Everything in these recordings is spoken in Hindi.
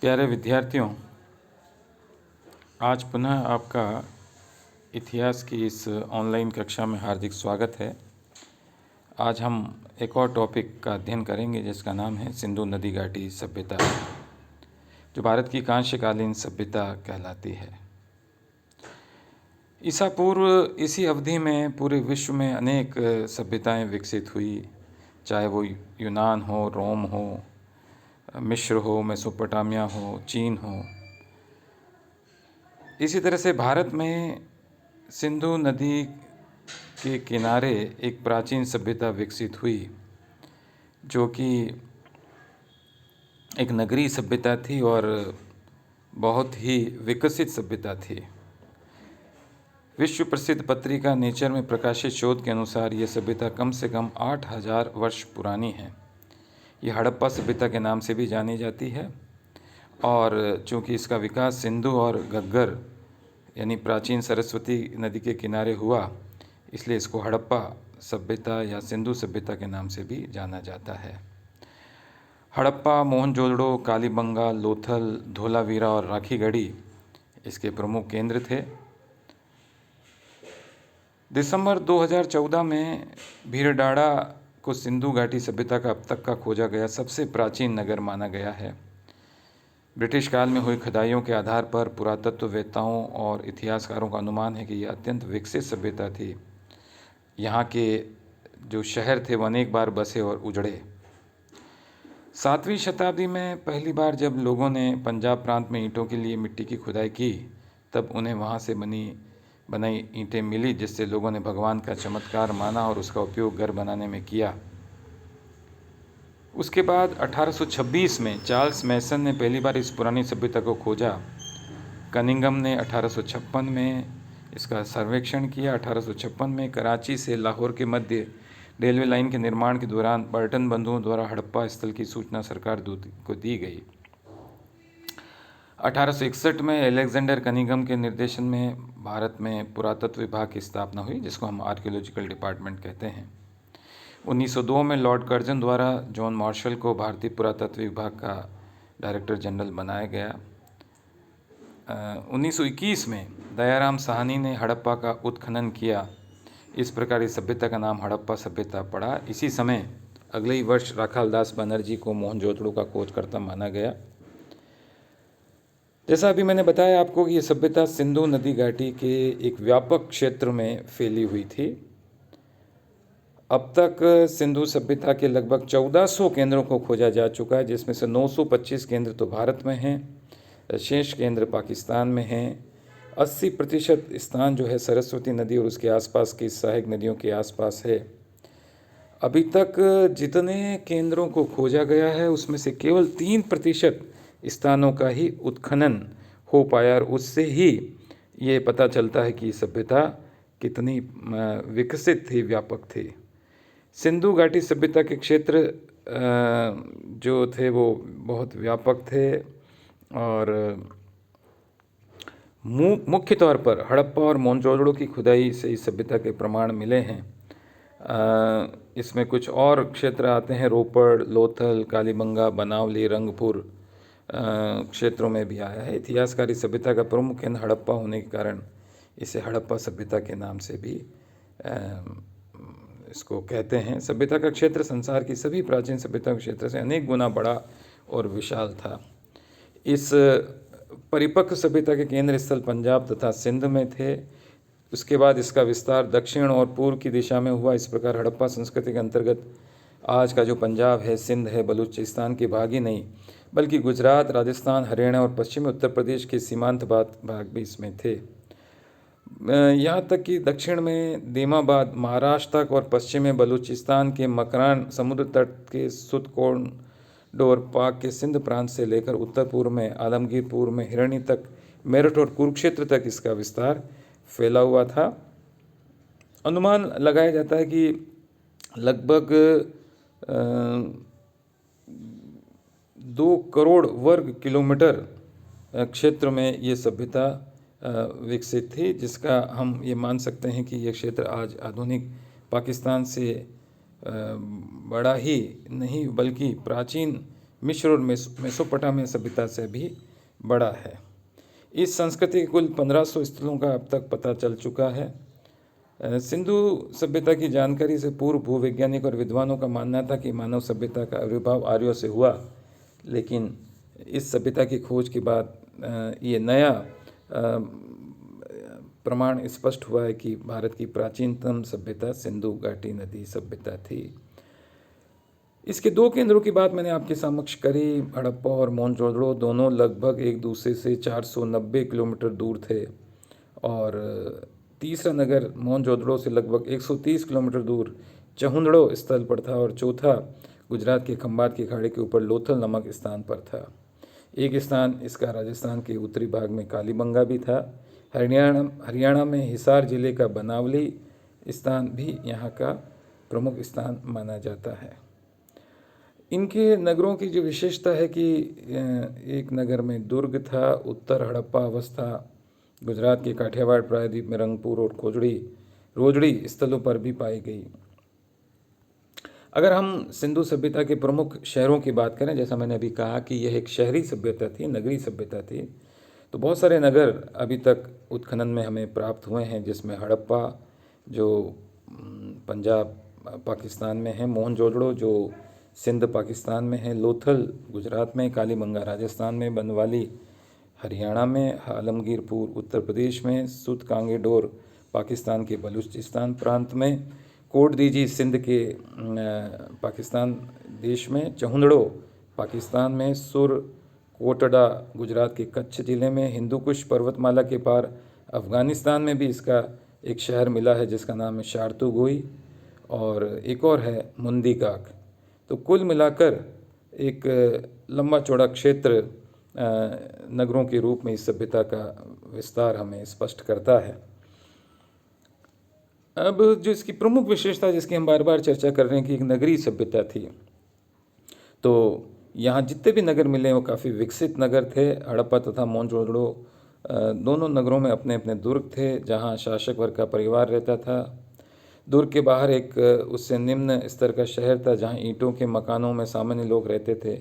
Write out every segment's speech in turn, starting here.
प्यारे विद्यार्थियों, आज पुनः आपका इतिहास की इस ऑनलाइन कक्षा में हार्दिक स्वागत है। आज हम एक और टॉपिक का अध्ययन करेंगे जिसका नाम है सिंधु नदी घाटी सभ्यता, जो भारत की कांस्यकालीन सभ्यता कहलाती है। ईसा पूर्व इसी अवधि में पूरे विश्व में अनेक सभ्यताएं विकसित हुई, चाहे वो यूनान हो, रोम हो, मिस्र हो, मेसोपोटामिया हो, चीन हो। इसी तरह से भारत में सिंधु नदी के किनारे एक प्राचीन सभ्यता विकसित हुई, जो कि एक नगरीय सभ्यता थी और बहुत ही विकसित सभ्यता थी। विश्व प्रसिद्ध पत्रिका नेचर में प्रकाशित शोध के अनुसार यह सभ्यता कम से कम 8000 वर्ष पुरानी है। यह हड़प्पा सभ्यता के नाम से भी जानी जाती है और चूँकि इसका विकास सिंधु और घग्गर यानी प्राचीन सरस्वती नदी के किनारे हुआ, इसलिए इसको हड़प्पा सभ्यता या सिंधु सभ्यता के नाम से भी जाना जाता है। हड़प्पा, मोहनजोदड़ो, कालीबंगा, लोथल, धोलावीरा और राखीगढ़ी इसके प्रमुख केंद्र थे। दिसंबर 2014 में भीलडाड़ा को सिंधु घाटी सभ्यता का अब तक का खोजा गया सबसे प्राचीन नगर माना गया है। ब्रिटिश काल में हुई खुदाइयों के आधार पर पुरातत्ववेत्ताओं और इतिहासकारों का अनुमान है कि यह अत्यंत विकसित सभ्यता थी। यहाँ के जो शहर थे वो अनेक बार बसे और उजड़े। 7वीं शताब्दी में पहली बार जब लोगों ने पंजाब प्रांत में ईंटों के लिए मिट्टी की खुदाई की, तब उन्हें वहाँ से बनाई ईंटें मिली, जिससे लोगों ने भगवान का चमत्कार माना और उसका उपयोग घर बनाने में किया। उसके बाद 1826 में चार्ल्स मैसन ने पहली बार इस पुरानी सभ्यता को खोजा। कनिंघम ने 1856 में इसका सर्वेक्षण किया। 1856 में कराची से लाहौर के मध्य रेलवे लाइन के निर्माण के दौरान बर्टन बंधुओं द्वारा हड़प्पा स्थल की सूचना सरकार को दी गई। 1861 में अलेक्जेंडर कनिंघम के निर्देशन में भारत में पुरातत्व विभाग की स्थापना हुई, जिसको हम आर्कियोलॉजिकल डिपार्टमेंट कहते हैं। 1902 में लॉर्ड कर्जन द्वारा जॉन मार्शल को भारतीय पुरातत्व विभाग का डायरेक्टर जनरल बनाया गया। 1921 में दयाराम साहनी ने हड़प्पा का उत्खनन किया। इस प्रकार इस सभ्यता का नाम हड़प्पा सभ्यता पड़ा। इसी समय अगले ही वर्ष राखालदास बनर्जी को मोहनजोदड़ो का खोजकर्ता माना गया। जैसा अभी मैंने बताया आपको कि यह सभ्यता सिंधु नदी घाटी के एक व्यापक क्षेत्र में फैली हुई थी। अब तक सिंधु सभ्यता के लगभग 1400 केंद्रों को खोजा जा चुका है, जिसमें से 925 केंद्र तो भारत में हैं, शेष केंद्र पाकिस्तान में हैं। 80% स्थान जो है सरस्वती नदी और उसके आसपास की सहायक नदियों के आसपास है। अभी तक जितने केंद्रों को खोजा गया है उसमें से केवल 3% स्थानों का ही उत्खनन हो पाया और उससे ही ये पता चलता है कि सभ्यता कितनी विकसित थी, व्यापक थी। सिंधु घाटी सभ्यता के क्षेत्र जो थे वो बहुत व्यापक थे और मुख्य तौर पर हड़प्पा और मोहनजोदड़ो की खुदाई से इस सभ्यता के प्रमाण मिले हैं। इसमें कुछ और क्षेत्र आते हैं, रोपड़, लोथल, कालीबंगा, बनावली, रंगपुर क्षेत्रों में भी आया है। इतिहासकारी सभ्यता का प्रमुख केंद्र हड़प्पा होने के कारण इसे हड़प्पा सभ्यता के नाम से भी इसको कहते हैं। सभ्यता का क्षेत्र संसार की सभी प्राचीन सभ्यता के क्षेत्र से अनेक गुना बड़ा और विशाल था। इस परिपक्व सभ्यता के केंद्र स्थल पंजाब तथा सिंध में थे। उसके बाद इसका विस्तार दक्षिण और पूर्व की दिशा में हुआ। इस प्रकार हड़प्पा संस्कृति के अंतर्गत आज का जो पंजाब है, सिंध है, बलूचिस्तान के भाग ही नहीं बल्कि गुजरात, राजस्थान, हरियाणा और पश्चिमी उत्तर प्रदेश के सीमांत भाग भी इसमें थे। यहाँ तक कि दक्षिण में दीमाबाद, महाराष्ट्र तक और पश्चिम में बलूचिस्तान के मकरान, समुद्र तट के सुतकोंड और पाक के सिंध प्रांत से लेकर उत्तर पूर्व में आलमगीर, पूर्व में हिरणी तक, मेरठ और कुरुक्षेत्र तक इसका विस्तार फैला हुआ था। अनुमान लगाया जाता है कि लगभग 2 करोड़ वर्ग किलोमीटर क्षेत्र में ये सभ्यता विकसित थी, जिसका हम ये मान सकते हैं कि यह क्षेत्र आज आधुनिक पाकिस्तान से बड़ा ही नहीं बल्कि प्राचीन मिस्र और मेसोपोटामिया सभ्यता से भी बड़ा है। इस संस्कृति के कुल 1500 स्थलों का अब तक पता चल चुका है। सिंधु सभ्यता की जानकारी से पूर्व भूवैज्ञानिक और विद्वानों का मानना था कि मानव सभ्यता का आविर्भाव आर्यों से हुआ, लेकिन इस सभ्यता की खोज के बाद ये नया प्रमाण स्पष्ट हुआ है कि भारत की प्राचीनतम सभ्यता सिंधु घाटी नदी सभ्यता थी। इसके दो केंद्रों की बात मैंने आपके समक्ष करी। हड़प्पा और मोहनजोदड़ो दोनों लगभग एक दूसरे से 490 किलोमीटर दूर थे, और तीसरा नगर मोहनजोदड़ो से लगभग 130 किलोमीटर दूर चहुंदड़ो स्थल पर था, और चौथा गुजरात के खंबात की खाड़ी के ऊपर लोथल नामक स्थान पर था। एक स्थान इसका राजस्थान के उत्तरी भाग में कालीबंगा भी था। हरियाणा में हिसार जिले का बनावली स्थान भी यहाँ का प्रमुख स्थान माना जाता है। इनके नगरों की जो विशेषता है कि एक नगर में दुर्ग था, उत्तर हड़प्पा अवस्था गुजरात के काठियावाड़ प्रायद्वीप में रंगपुर और रोजड़ी स्थलों पर भी पाई गई। अगर हम सिंधु सभ्यता के प्रमुख शहरों की बात करें, जैसा मैंने अभी कहा कि यह एक शहरी सभ्यता थी, नगरी सभ्यता थी, तो बहुत सारे नगर अभी तक उत्खनन में हमें प्राप्त हुए हैं, जिसमें हड़प्पा जो पंजाब पाकिस्तान में है, मोहनजोदड़ो जो सिंध पाकिस्तान में है, लोथल गुजरात में, कालीबंगा राजस्थान में, बनवाली हरियाणा में, आलमगीरपुर उत्तर प्रदेश में, सुत कांगेडोर पाकिस्तान के बलूचिस्तान प्रांत में, कोटदीजी सिंध के पाकिस्तान देश में, चहुंदड़ो पाकिस्तान में, सुर कोटड़ा गुजरात के कच्छ जिले में, हिंदुकुश पर्वतमाला के पार अफ़गानिस्तान में भी इसका एक शहर मिला है जिसका नाम है शारतुगोई, और एक और है मुंदीकाक। तो कुल मिलाकर एक लंबा चौड़ा क्षेत्र नगरों के रूप में इस सभ्यता का विस्तार हमें स्पष्ट करता है। अब जो इसकी प्रमुख विशेषता जिसकी हम बार बार चर्चा कर रहे हैं कि एक नगरी सभ्यता थी, तो यहाँ जितने भी नगर मिले वो काफ़ी विकसित नगर थे। हड़प्पा तथा मोहनजोदड़ो दोनों नगरों में अपने अपने दुर्ग थे जहाँ शासक वर्ग का परिवार रहता था। दुर्ग के बाहर एक उससे निम्न स्तर का शहर था जहाँ ईंटों के मकानों में सामान्य लोग रहते थे।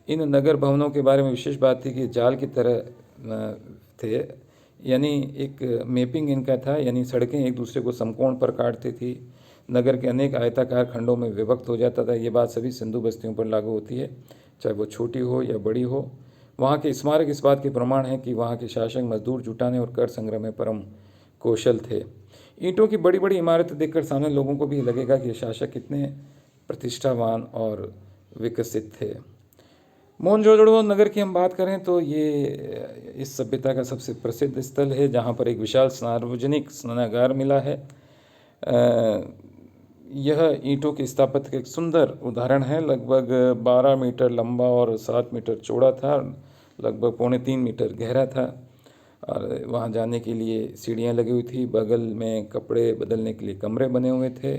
इन नगर भवनों के बारे में विशेष बात थी कि जाल की तरह थे, यानी एक मैपिंग इनका था, यानी सड़कें एक दूसरे को समकोण पर काटती थी। नगर के अनेक आयताकार खंडों में विभक्त हो जाता था। ये बात सभी सिंधु बस्तियों पर लागू होती है, चाहे वो छोटी हो या बड़ी हो। वहाँ के स्मारक इस बात के प्रमाण हैं कि वहाँ के शासक मजदूर जुटाने और कर संग्रह में परम कौशल थे। ईंटों की बड़ी बड़ी इमारतें देखकर सामने लोगों को भी लगेगा कि शासक कितने प्रतिष्ठावान और विकसित थे। मोहनजोदड़ो नगर की हम बात करें तो ये इस सभ्यता का सबसे प्रसिद्ध स्थल है जहाँ पर एक विशाल सार्वजनिक स्नानागार मिला है। यह ईंटों की स्थापत्य का एक सुंदर उदाहरण है। लगभग 12 मीटर लंबा और 7 मीटर चौड़ा था, लगभग 3.25 मीटर गहरा था, और वहाँ जाने के लिए सीढ़ियाँ लगी हुई थी। बगल में कपड़े बदलने के लिए कमरे बने हुए थे।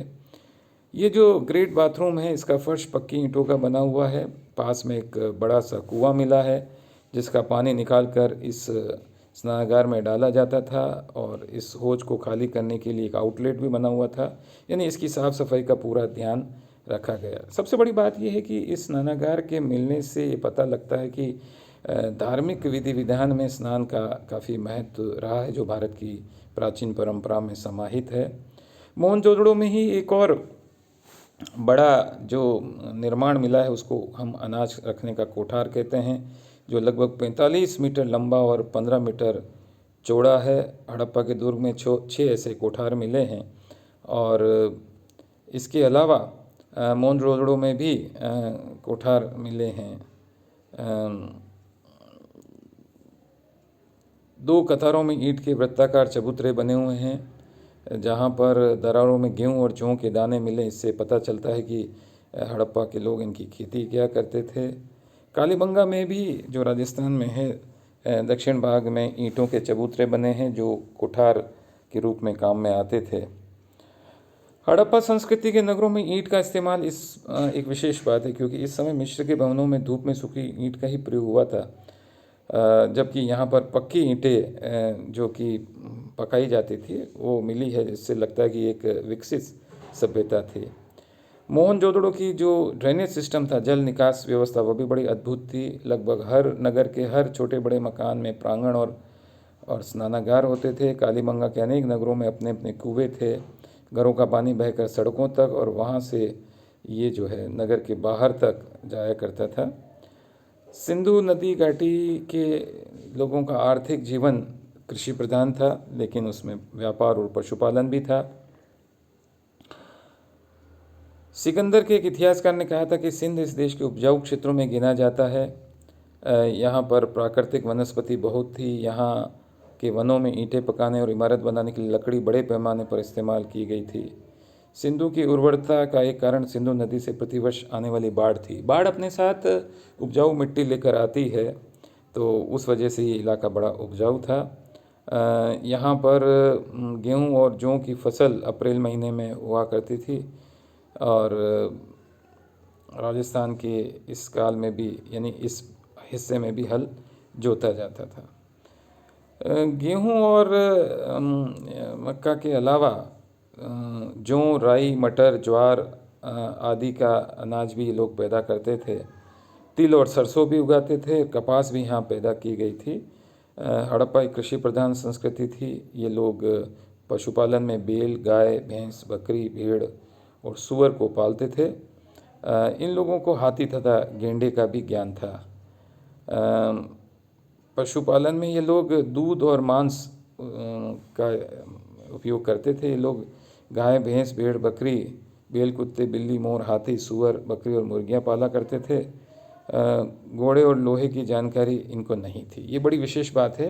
ये जो ग्रेट बाथरूम है इसका फर्श पक्की ईंटों का बना हुआ है। पास में एक बड़ा सा कुआं मिला है जिसका पानी निकालकर इस स्नानागार में डाला जाता था, और इस हौज को खाली करने के लिए एक आउटलेट भी बना हुआ था, यानी इसकी साफ़ सफाई का पूरा ध्यान रखा गया। सबसे बड़ी बात यह है कि इस स्नानागार के मिलने से ये पता लगता है कि धार्मिक विधि विधान में स्नान का काफ़ी महत्व रहा है जो भारत की प्राचीन परंपरा में समाहित है। मोहनजोदड़ो में ही एक और बड़ा जो निर्माण मिला है उसको हम अनाज रखने का कोठार कहते हैं, जो लगभग 45 मीटर लंबा और 15 मीटर चौड़ा है। हड़प्पा के दुर्ग में 6 ऐसे कोठार मिले हैं, और इसके अलावा मोहनजोदड़ो में भी कोठार मिले हैं। 2 कतारों में ईंट के वृत्ताकार चबूतरे बने हुए हैं जहाँ पर दरारों में गेहूँ और जौ के दाने मिले। इससे पता चलता है कि हड़प्पा के लोग इनकी खेती किया करते थे। कालीबंगा में भी जो राजस्थान में है दक्षिण भाग में ईंटों के चबूतरे बने हैं जो कोठार के रूप में काम में आते थे। हड़प्पा संस्कृति के नगरों में ईंट का इस्तेमाल एक विशेष बात है, क्योंकि इस समय मिस्र के भवनों में धूप में सूखी ईंट का ही प्रयोग हुआ था, जबकि यहाँ पर पक्की ईंटें जो कि पकाई जाती थी वो मिली है, जिससे लगता है कि एक विकसित सभ्यता थी। मोहनजोदड़ो की जो ड्रेनेज सिस्टम था, जल निकास व्यवस्था, वो भी बड़ी अद्भुत थी। लगभग हर नगर के हर छोटे बड़े मकान में प्रांगण और स्नानागार होते थे। कालीबंगा के अनेक नगरों में अपने अपने कुएं थे। घरों का पानी बहकर सड़कों तक और वहाँ से ये जो है नगर के बाहर तक जाया करता था। सिंधु नदी घाटी के लोगों का आर्थिक जीवन कृषि प्रधान था, लेकिन उसमें व्यापार और पशुपालन भी था। सिकंदर के एक इतिहासकार ने कहा था कि सिंध इस देश के उपजाऊ क्षेत्रों में गिना जाता है। यहाँ पर प्राकृतिक वनस्पति बहुत थी। यहाँ के वनों में ईंटें पकाने और इमारत बनाने के लिए लकड़ी बड़े पैमाने पर इस्तेमाल की गई थी। सिंधु की उर्वरता का एक कारण सिंधु नदी से प्रतिवर्ष आने वाली बाढ़ थी। बाढ़ अपने साथ उपजाऊ मिट्टी लेकर आती है, तो उस वजह से ये इलाका बड़ा उपजाऊ था। यहाँ पर गेहूँ और जौ की फसल अप्रैल महीने में हुआ करती थी और राजस्थान के इस काल में भी, यानी इस हिस्से में भी हल जोता जाता था। गेहूँ और मक्का के अलावा जौ, राई, मटर, ज्वार आदि का अनाज भी लोग पैदा करते थे। तिल और सरसों भी उगाते थे। कपास भी यहाँ पैदा की गई थी। हड़प्पा एक कृषि प्रधान संस्कृति थी। ये लोग पशुपालन में बैल, गाय, भैंस, बकरी, भेड़ और सूअर को पालते थे। इन लोगों को हाथी तथा गेंडे का भी ज्ञान था। पशुपालन में ये लोग दूध और मांस का उपयोग करते थे। ये लोग गाय, भैंस, भेड़, बकरी, बैल, कुत्ते, बिल्ली, मोर, हाथी, सूअर, बकरी और मुर्गियाँ पाला करते थे। घोड़े और लोहे की जानकारी इनको नहीं थी। ये बड़ी विशेष बात है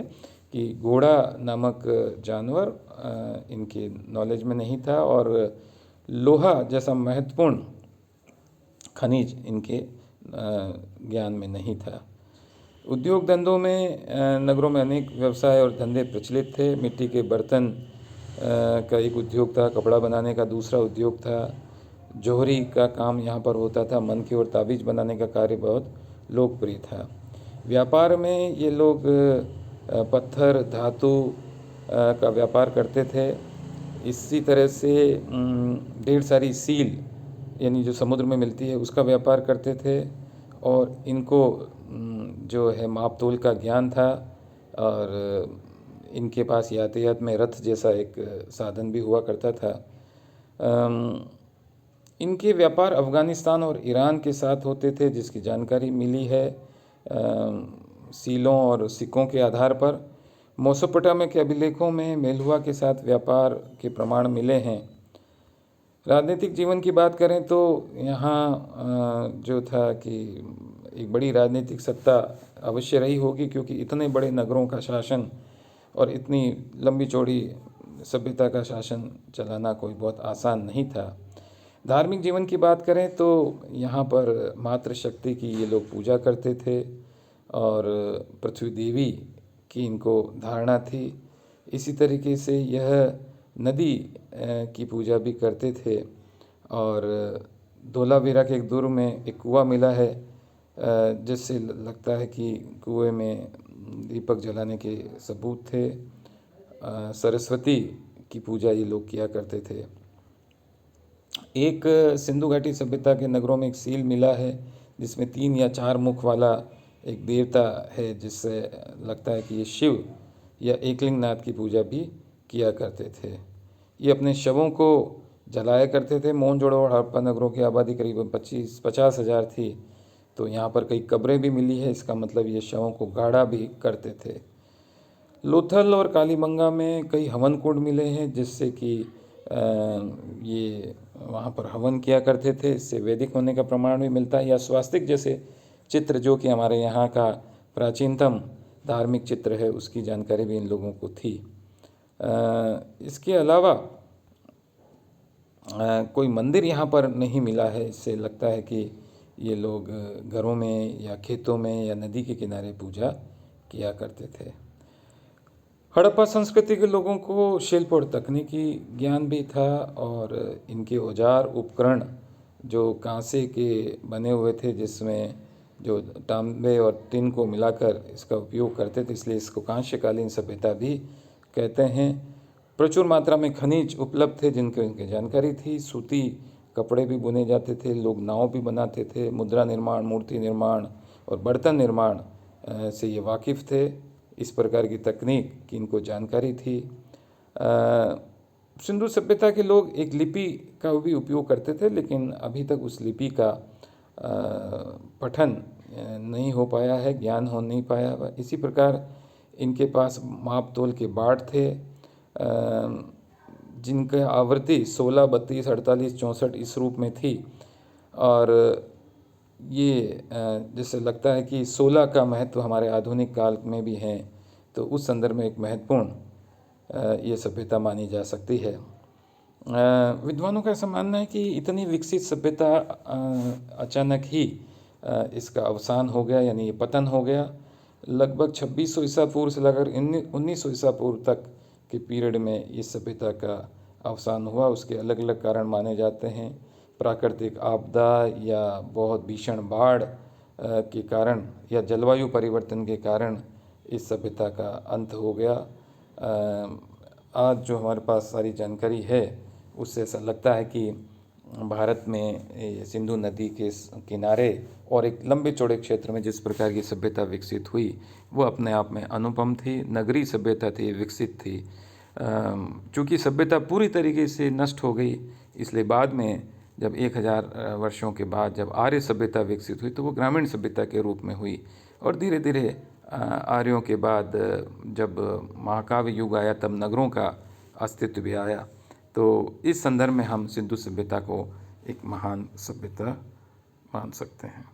कि घोड़ा नामक जानवर इनके नॉलेज में नहीं था और लोहा जैसा महत्वपूर्ण खनिज इनके ज्ञान में नहीं था। उद्योग धंधों में नगरों में अनेक व्यवसाय और धंधे प्रचलित थे। मिट्टी के बर्तन का एक उद्योग था। कपड़ा बनाने का दूसरा उद्योग था। जोहरी का काम यहाँ पर होता था। मनके और ताबीज़ बनाने का कार्य बहुत लोकप्रिय था। व्यापार में ये लोग पत्थर, धातु का व्यापार करते थे। इसी तरह से ढेर सारी सील, यानी जो समुद्र में मिलती है, उसका व्यापार करते थे और इनको जो है माप तोल का ज्ञान था और इनके पास यातायात में रथ जैसा एक साधन भी हुआ करता था। इनके व्यापार अफ़गानिस्तान और ईरान के साथ होते थे, जिसकी जानकारी मिली है सीलों और सिक्कों के आधार पर। मेसोपोटामिया के अभिलेखों में मेलुहा के साथ व्यापार के प्रमाण मिले हैं। राजनीतिक जीवन की बात करें तो यहाँ जो था कि एक बड़ी राजनीतिक सत्ता अवश्य रही होगी, क्योंकि इतने बड़े नगरों का शासन और इतनी लंबी चौड़ी सभ्यता का शासन चलाना कोई बहुत आसान नहीं था। धार्मिक जीवन की बात करें तो यहाँ पर मातृशक्ति की ये लोग पूजा करते थे और पृथ्वी देवी की इनको धारणा थी। इसी तरीके से यह नदी की पूजा भी करते थे और धोलावीरा के एक दुर्ग में एक कुआं मिला है, जिससे लगता है कि कुएं में दीपक जलाने के सबूत थे। सरस्वती की पूजा ये लोग किया करते थे। एक सिंधु घाटी सभ्यता के नगरों में एक सील मिला है जिसमें 3 या 4 मुख वाला एक देवता है, जिससे लगता है कि ये शिव या एकलिंगनाथ की पूजा भी किया करते थे। ये अपने शवों को जलाया करते थे। मोहनजोदड़ो और हड़प्पा नगरों की आबादी करीब 50 हज़ार थी, तो यहाँ पर कई कब्रें भी मिली है। इसका मतलब ये शवों को गाढ़ा भी करते थे। लोथल और कालीबंगा में कई हवन कुंड मिले हैं, जिससे कि ये वहाँ पर हवन किया करते थे। इससे वैदिक होने का प्रमाण भी मिलता है। या स्वास्तिक जैसे चित्र, जो कि हमारे यहाँ का प्राचीनतम धार्मिक चित्र है, उसकी जानकारी भी इन लोगों को थी। इसके अलावा कोई मंदिर यहाँ पर नहीं मिला है। इससे लगता है कि ये लोग घरों में या खेतों में या नदी के किनारे पूजा किया करते थे। हड़प्पा संस्कृति के लोगों को शिल्प और तकनीकी ज्ञान भी था और इनके औजार उपकरण जो कांसे के बने हुए थे, जिसमें जो तांबे और टिन को मिलाकर इसका उपयोग करते थे, इसलिए इसको कांस्यकालीन सभ्यता भी कहते हैं। प्रचुर मात्रा में खनिज उपलब्ध थे जिनकी उनकी जानकारी थी। सूती कपड़े भी बुने जाते थे, लोग नाव भी बनाते थे, मुद्रा निर्माण, मूर्ति निर्माण और बर्तन निर्माण से ये वाकिफ़ थे। इस प्रकार की तकनीक की इनको जानकारी थी। सिंधु सभ्यता के लोग एक लिपि का भी उपयोग करते थे, लेकिन अभी तक उस लिपि का पठन नहीं हो पाया है, ज्ञान हो नहीं पाया है। इसी प्रकार इनके पास माप तोल के बाड़ थे, जिनकी आवृत्ति 16, 32, 48, 64 इस रूप में थी। और ये जैसे लगता है कि 16 का महत्व हमारे आधुनिक काल में भी है, तो उस संदर्भ में एक महत्वपूर्ण ये सभ्यता मानी जा सकती है। विद्वानों का ऐसा मानना है कि इतनी विकसित सभ्यता अचानक ही इसका अवसान हो गया, यानी ये पतन हो गया। लगभग 2600 ईसा पूर्व से लेकर 1900 ईसा पूर्व तक के पीरियड में इस सभ्यता का अवसान हुआ। उसके अलग अलग कारण माने जाते हैं। प्राकृतिक आपदा या बहुत भीषण बाढ़ के कारण या जलवायु परिवर्तन के कारण इस सभ्यता का अंत हो गया। आज जो हमारे पास सारी जानकारी है उससे ऐसा लगता है कि भारत में सिंधु नदी के किनारे और एक लंबे चौड़े क्षेत्र में जिस प्रकार की सभ्यता विकसित हुई वो अपने आप में अनुपम थी, नगरीय सभ्यता थी, विकसित थी। चूँकि सभ्यता पूरी तरीके से नष्ट हो गई, इसलिए बाद में जब 1000 वर्षों के बाद जब आर्य सभ्यता विकसित हुई तो वो ग्रामीण सभ्यता के रूप में हुई। और धीरे धीरे आर्यों के बाद जब महाकाव्य युग आया तब नगरों का अस्तित्व भी आया। तो इस संदर्भ में हम सिंधु सभ्यता को एक महान सभ्यता मान सकते हैं।